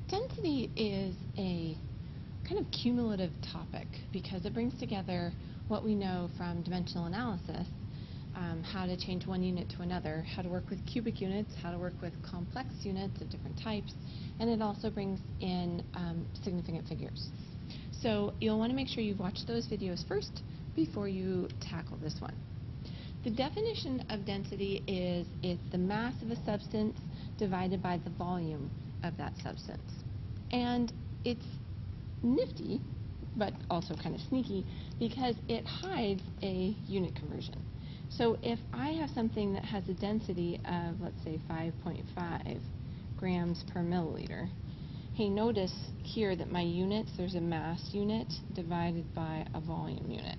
Density is a kind of cumulative topic because it brings together what we know from dimensional analysis, how to change one unit to another, how to work with cubic units, how to work with complex units of different types, and it also brings in significant figures. So you'll want to make sure you've watched those videos first before you tackle this one. The definition of density is it's the mass of a substance divided by the volume of that substance. And it's nifty, but also kind of sneaky, because it hides a unit conversion. So if I have something that has a density of, let's say, 5.5 grams per milliliter, hey, notice here that my units, there's a mass unit divided by a volume unit.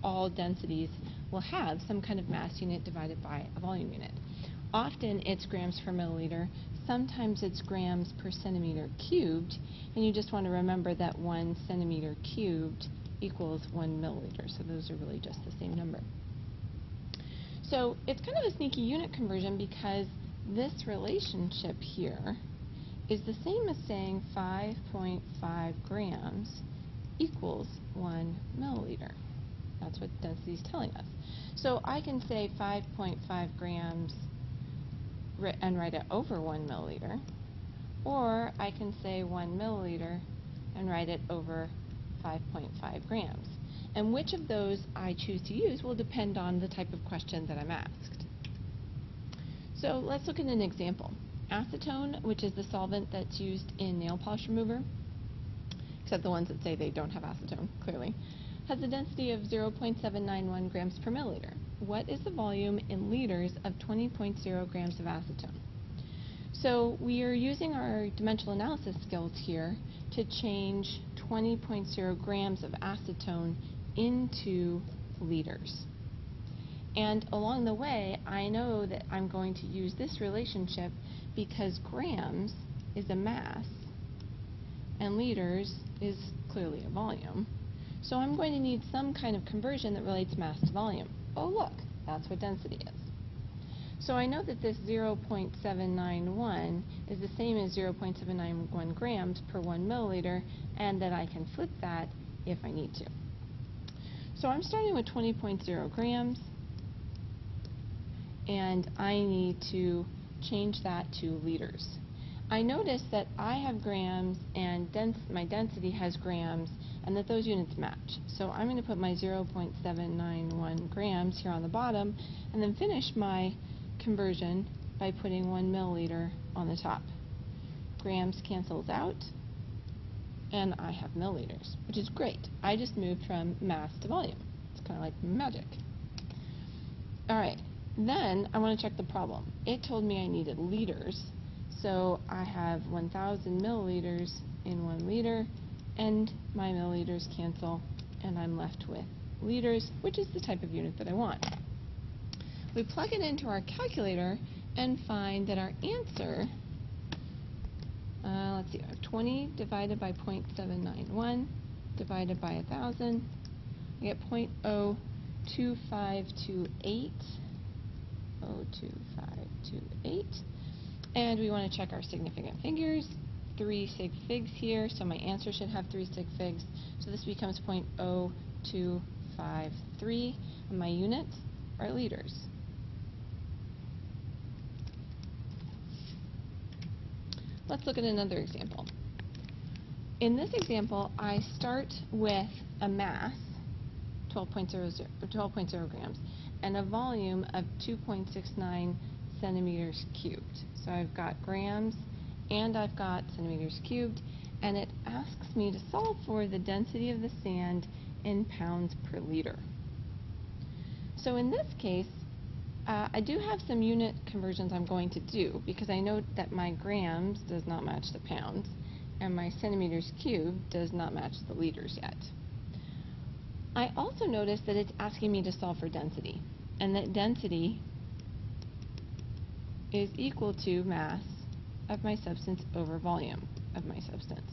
All densities will have some kind of mass unit divided by a volume unit. Often it's grams per milliliter, sometimes it's grams per centimeter cubed, and you just want to remember that 1 centimeter cubed equals 1 milliliter, so those are really just the same number. So it's kind of a sneaky unit conversion because this relationship here is the same as saying 5.5 grams equals 1 milliliter. That's what density is telling us. So I can say 5.5 grams and write it over 1 milliliter, or I can say 1 milliliter and write it over 5.5 grams. And which of those I choose to use will depend on the type of question that I'm asked. So let's look at an example. Acetone, which is the solvent that's used in nail polish remover, except the ones that say they don't have acetone, clearly, has a density of 0.791 grams per milliliter. What is the volume in liters of 20.0 grams of acetone? So we are using our dimensional analysis skills here to change 20.0 grams of acetone into liters. And along the way, I know that I'm going to use this relationship because grams is a mass and liters is clearly a volume. So I'm going to need some kind of conversion that relates mass to volume. Oh, look, that's what density is. So I know that this 0.791 is the same as 0.791 grams per 1 milliliter, and that I can flip that if I need to. So I'm starting with 20.0 grams, and I need to change that to liters. I notice that I have grams and my density has grams, and that those units match. So I'm going to put my 0.791 grams here on the bottom, and then finish my conversion by putting 1 milliliter on the top. Grams cancels out, and I have milliliters, which is great. I just moved from mass to volume. It's kind of like magic. All right, then I want to check the problem. It told me I needed liters, so I have 1,000 milliliters in 1 liter, and my milliliters cancel, and I'm left with liters, which is the type of unit that I want. We plug it into our calculator and find that our answer, let's see, 20 divided by 0.791 divided by 1,000, I get 0.02528, 0.2528, and we want to check our significant figures. 3 sig figs here, so my answer should have 3 sig figs. So this becomes 0.0253, and my units are liters. Let's look at another example. In this example, I start with a mass, 12.0 grams, and a volume of 2.69 centimeters cubed. So I've got grams and I've got centimeters cubed, and it asks me to solve for the density of the sand in pounds per liter. So in this case, I do have some unit conversions I'm going to do, because I know that my grams does not match the pounds, and my centimeters cubed does not match the liters yet. I also notice that it's asking me to solve for density, and that density is equal to mass of my substance over volume of my substance.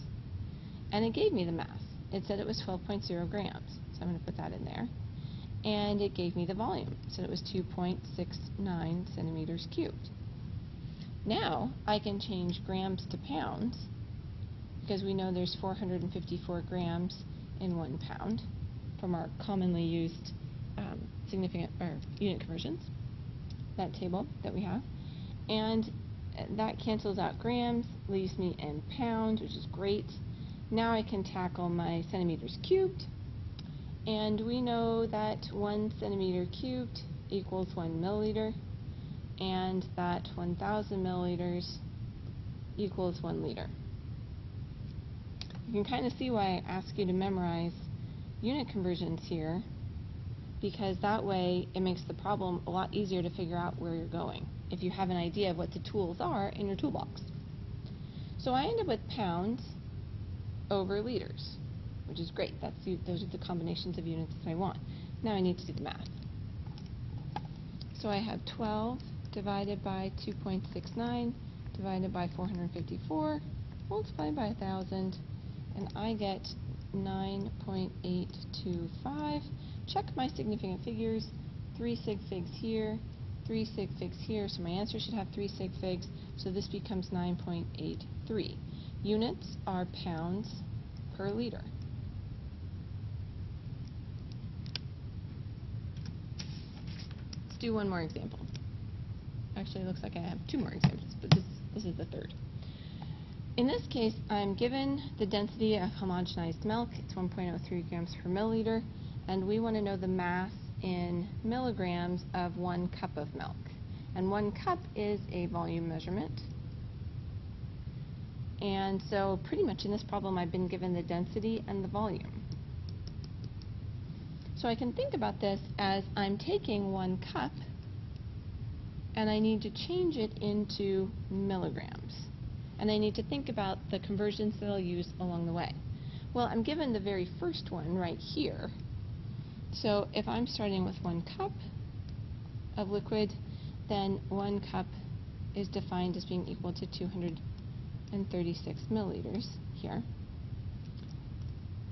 And it gave me the mass. It said it was 12.0 grams, so I'm going to put that in there. And it gave me the volume, so it was 2.69 centimeters cubed. Now I can change grams to pounds because we know there's 454 grams in 1 pound from our commonly used significant or unit conversions, that table that we have. And that cancels out grams, leaves me in pounds, which is great. Now I can tackle my centimeters cubed. And we know that 1 centimeter cubed equals 1 milliliter, and that 1,000 milliliters equals 1 liter. You can kind of see why I ask you to memorize unit conversions here, because that way it makes the problem a lot easier to figure out where you're going if you have an idea of what the tools are in your toolbox. So I end up with pounds over liters, which is great. Those are the combinations of units that I want. Now I need to do the math. So I have 12 divided by 2.69 divided by 454 multiplied by 1,000, and I get 9.825. Check my significant figures. 3 sig figs here, 3 sig figs here, so my answer should have 3 sig figs, so this becomes 9.83. Units are pounds per liter. Let's do one more example. Actually, it looks like I have 2 more examples, but this is the third. In this case, I'm given the density of homogenized milk. It's 1.03 grams per milliliter, and we want to know the mass in milligrams of 1 cup of milk. And 1 cup is a volume measurement. And so pretty much in this problem, I've been given the density and the volume. So I can think about this as I'm taking 1 cup, and I need to change it into milligrams. And I need to think about the conversions that I'll use along the way. Well, I'm given the very first one right here. So if I'm starting with 1 cup of liquid, then 1 cup is defined as being equal to 236 milliliters here.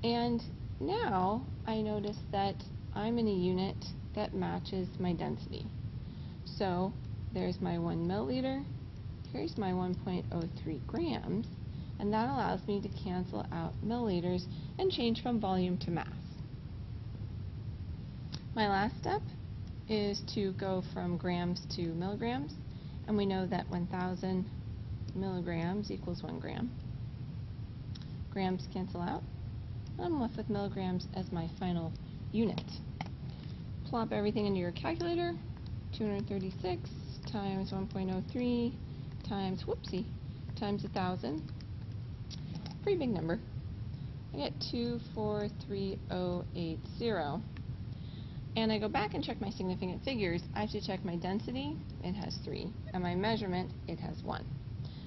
And now I notice that I'm in a unit that matches my density. So there's my 1 milliliter. Here's my 1.03 grams, and that allows me to cancel out milliliters and change from volume to mass. My last step is to go from grams to milligrams, and we know that 1,000 milligrams equals 1 gram. Grams cancel out, and I'm left with milligrams as my final unit. Plop everything into your calculator. 236 times 1.03 times, times 1,000. Pretty big number. I get 243,080. And I go back and check my significant figures. I have to check my density. It has 3. And my measurement, it has 1.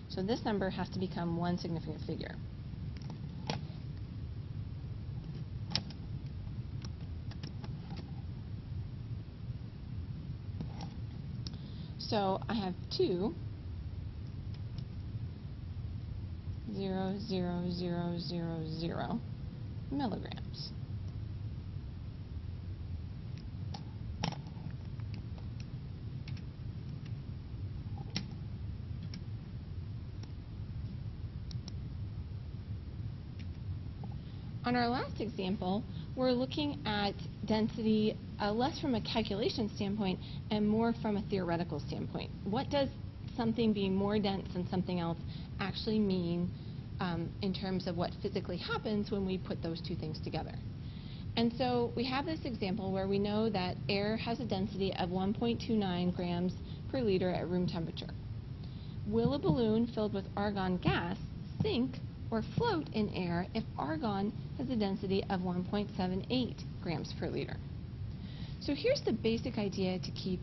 So this number has to become 1 significant figure. So I have 2,000,000 milligrams. On our last example, we're looking at density less from a calculation standpoint and more from a theoretical standpoint. What does something being more dense than something else actually mean in terms of what physically happens when we put those two things together? And so we have this example where we know that air has a density of 1.29 grams per liter at room temperature. Will a balloon filled with argon gas sink or float in air if argon has a density of 1.78 grams per liter? So here's the basic idea to keep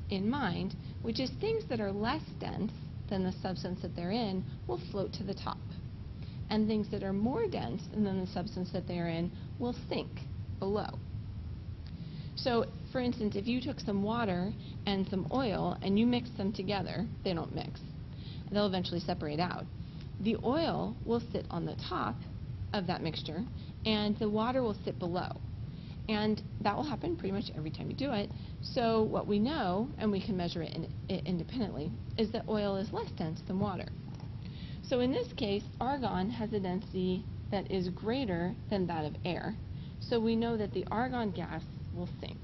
in mind, which is things that are less dense than the substance that they're in will float to the top. And things that are more dense than the substance that they're in will sink below. So, for instance, if you took some water and some oil and you mix them together, they don't mix. They'll eventually separate out. The oil will sit on the top of that mixture, and the water will sit below. And that will happen pretty much every time you do it. So what we know, and we can measure it independently, is that oil is less dense than water. So in this case, argon has a density that is greater than that of air. So we know that the argon gas will sink.